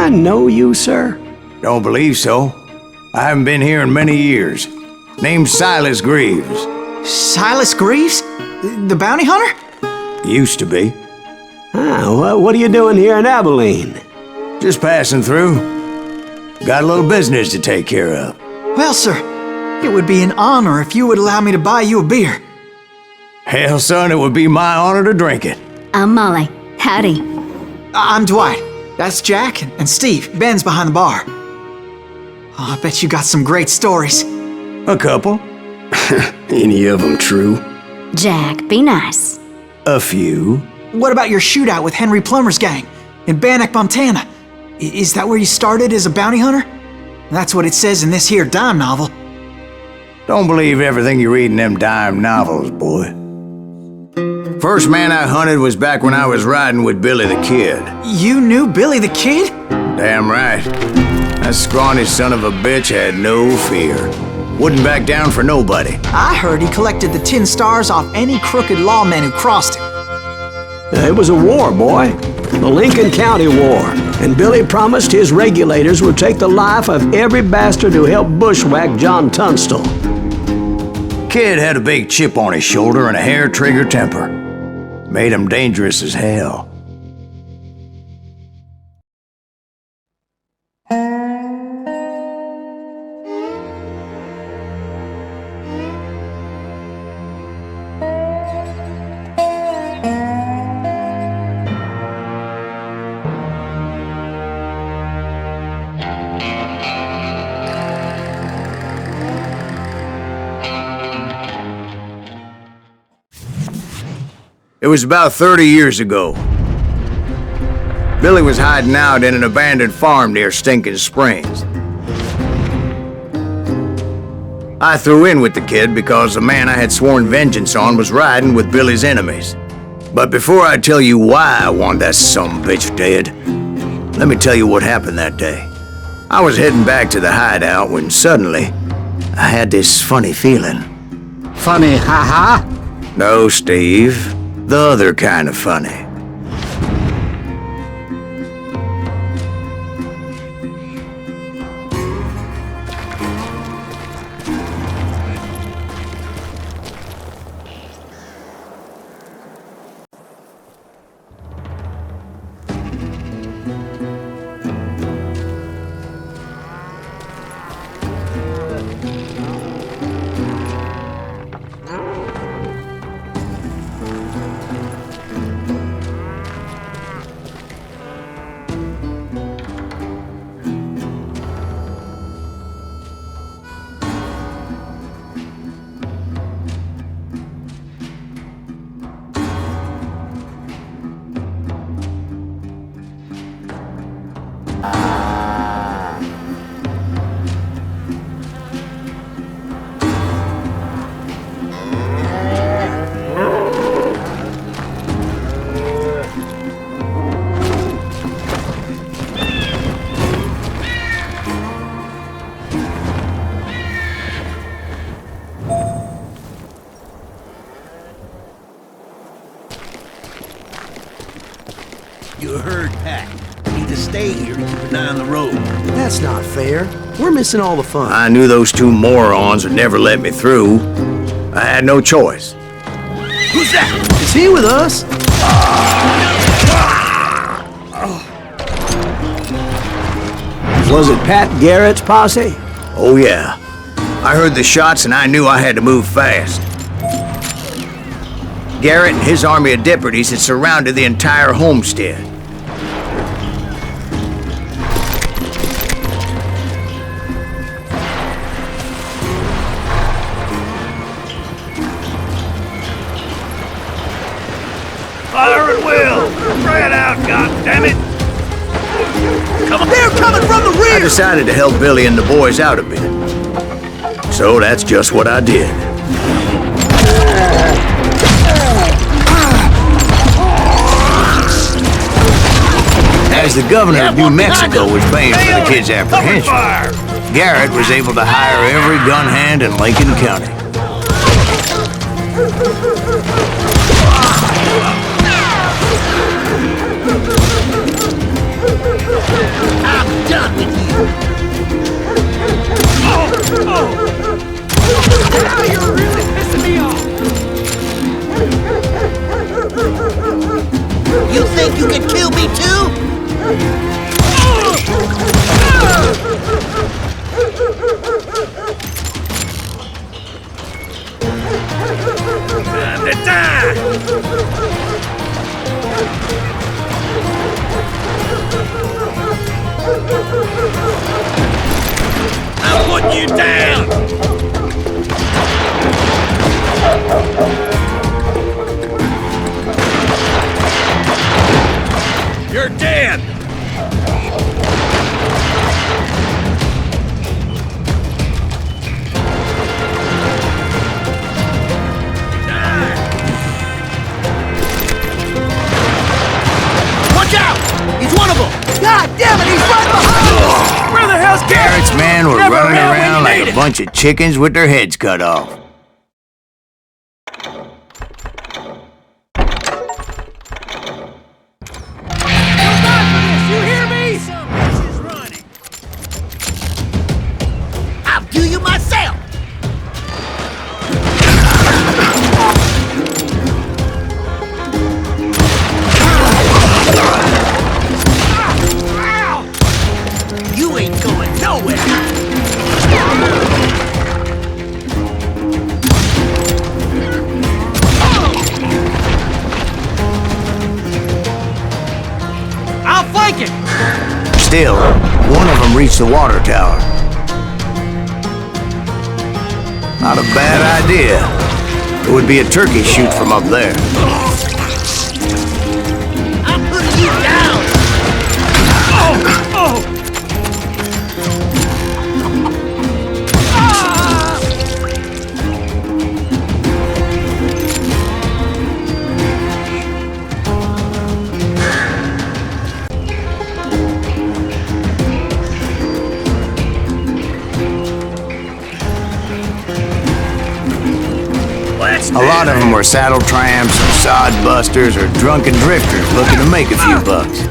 I know you, sir? Don't believe so. I haven't been here in many years. Name's Silas Greaves. Silas Greaves? The bounty hunter? Used to be. What are you doing here in Abilene? Just passing through. Got a little business to take care of. Well, sir, it would be an honor if you would allow me to buy you a beer. Hell, son, it would be my honor to drink it. I'm Molly. Howdy. I'm Dwight. That's Jack and Steve. Ben's behind the bar. Oh, I bet you got some great stories. A couple. Any of them true? Jack, be nice. A few. What about your shootout with Henry Plummer's gang in Bannock, Montana? Is that where you started as a bounty hunter? That's what it says in this here dime novel. Don't believe everything you read in them dime novels, boy. First man I hunted was back when I was riding with Billy the Kid. You knew Billy the Kid? Damn right. That scrawny son of a bitch had no fear. Wouldn't back down for nobody. I heard he collected the 10 stars off any crooked lawman who crossed him. It was a war, boy. The Lincoln County War. And Billy promised his regulators would take the life of every bastard who helped bushwhack John Tunstall. Kid had a big chip on his shoulder and a hair-trigger temper. Made him dangerous as hell. It was about 30 years ago. Billy was hiding out in an abandoned farm near Stinking Springs. I threw in with the kid because the man I had sworn vengeance on was riding with Billy's enemies. But before I tell you why I want that sumbitch dead, let me tell you what happened that day. I was heading back to the hideout when suddenly I had this funny feeling. Funny, haha? No, Steve. The other kind of funny. You heard Pat. You need to stay here and keep an eye on the road. That's not fair. We're missing all the fun. I knew those two morons would never let me through. I had no choice. Who's that? Is he with us? Was it Pat Garrett's posse? Oh yeah. I heard the shots and I knew I had to move fast. Garrett and his army of deputies had surrounded the entire homestead. Fire at will! Spread out, goddammit! Come on! They're coming from the rear! I decided to help Billy and the boys out a bit. So that's just what I did. As the governor of New Mexico was paying for the kid's apprehension, Garrett was able to hire every gun hand in Lincoln County. Now you're really pissing me off! You think you can kill me too? Time to die! I'm putting you down! You're dead! Watch out! He's one of them! God damn it, he's right behind us! Where the hell's Garrett's men were running around like a bunch of chickens with their heads cut off. You hear me? Some bitch is running. I'll do you myself! You ain't going nowhere! I'll flank it! Still, one of them reached the water tower. Not a bad idea. It would be a turkey shoot from up there. I'm putting you down! A lot of them were saddle tramps, or sod busters, or drunken drifters looking to make a few bucks.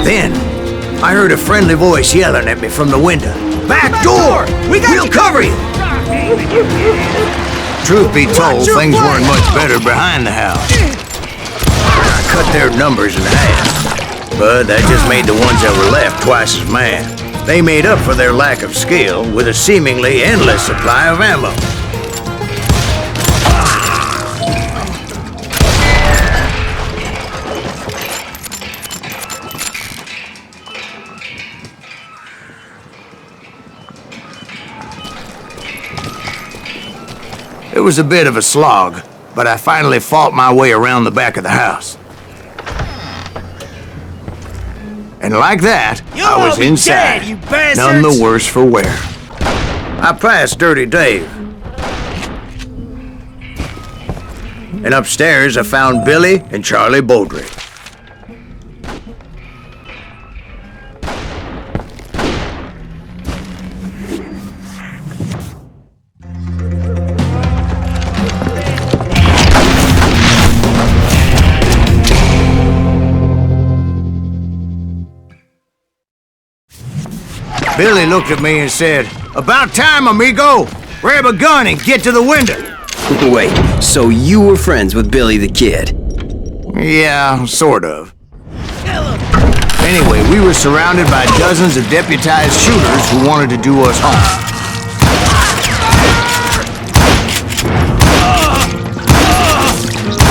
Then, I heard a friendly voice yelling at me from the window. Back door! We'll cover you! Truth be told, things weren't much better behind the house. I cut their numbers in half, but that just made the ones that were left twice as mad. They made up for their lack of skill with a seemingly endless supply of ammo. It was a bit of a slog, but I finally fought my way around the back of the house. And like that, I was inside, none the worse for wear. I passed Dirty Dave. And upstairs I found Billy and Charlie Beaudry. Billy looked at me and said, "About time, amigo! Grab a gun and get to the window!" Wait, so you were friends with Billy the Kid? Yeah, sort of. Anyway, we were surrounded by dozens of deputized shooters who wanted to do us harm.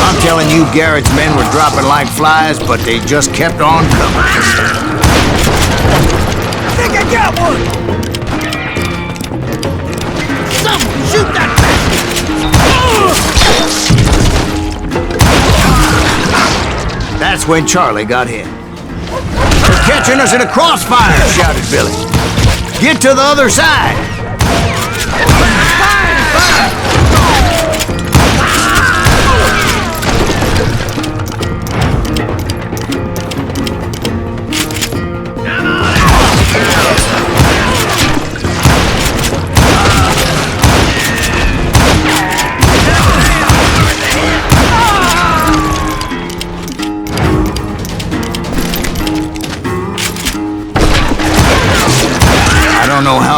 I'm telling you, Garrett's men were dropping like flies, but they just kept on coming. I think I got one! Someone shoot that bastard! That's when Charlie got hit. "They're catching us in a crossfire!" shouted Billy. "Get to the other side!"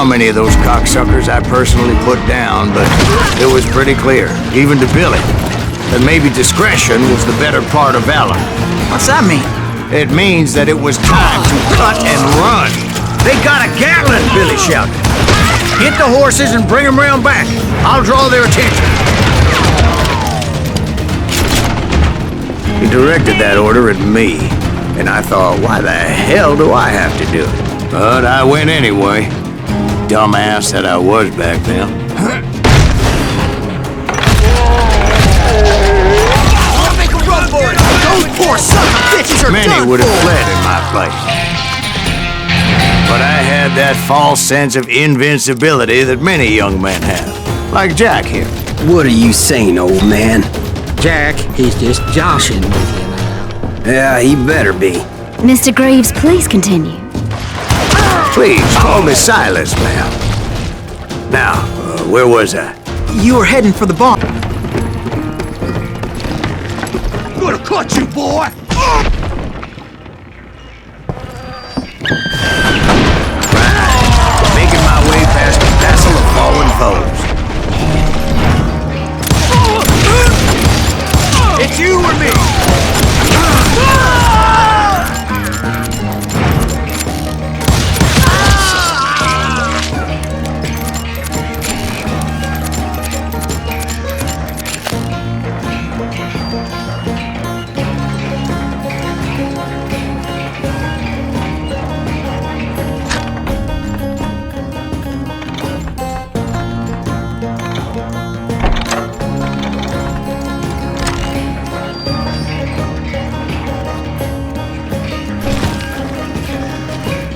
how many of those cocksuckers I personally put down, but it was pretty clear, even to Billy, that maybe discretion was the better part of valor. What's that mean? It means that it was time to cut and run. They got a Gatlin, Billy shouted. Get the horses and bring them round back. I'll draw their attention. He directed that order at me, and I thought, why the hell do I have to do it? But I went anyway. Dumbass that I was back then. Make a run for it! Those poor son of bitches are Many done would have for. fled in my place. But I had that false sense of invincibility that many young men have. Like Jack here. What are you saying, old man? Jack, he's just joshing with you now. Yeah, he better be. Mr. Greaves, please continue. Please, call me Silas, ma'am. Now, where was I? You were heading for the barn. I'm gonna cut you, boy! Making my way past the castle of fallen foes. It's you or me!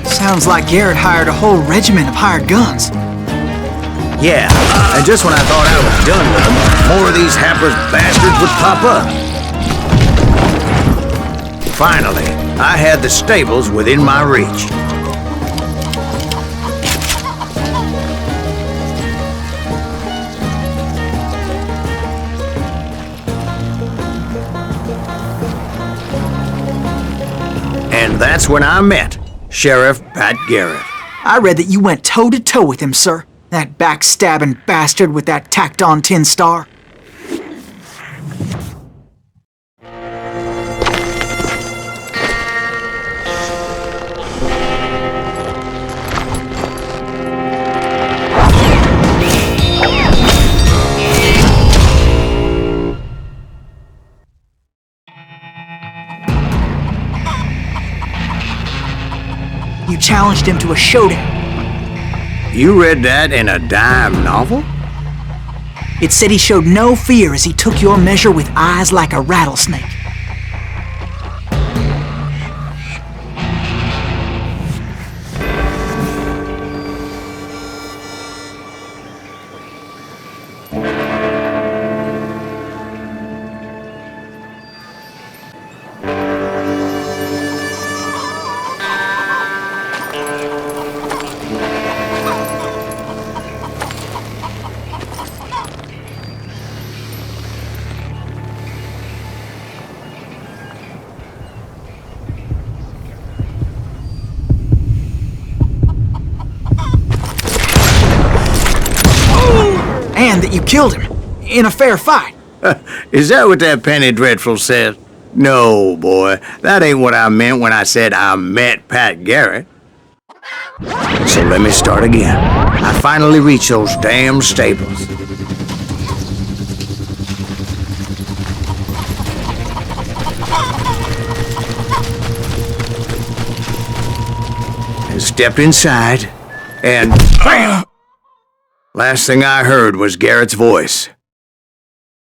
Sounds like Garrett hired a whole regiment of hired guns. Yeah, and just when I thought I was done with them, more of these hapless bastards would pop up. Finally, I had the stables within my reach. And that's when I met Sheriff Pat Garrett. I read that you went toe-to-toe with him, sir. That backstabbing bastard with that tacked-on tin star. You challenged him to a showdown. You read that in a dime novel? It said he showed no fear as he took your measure with eyes like a rattlesnake. And that you killed him in a fair fight. Is that what that Penny Dreadful said? No, boy. That ain't what I meant when I said I met Pat Garrett. So let me start again. I finally reached those damn stables. And stepped inside, and bam! Last thing I heard was Garrett's voice.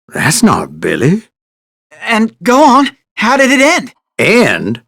That's not Billy. And go on, how did it end? And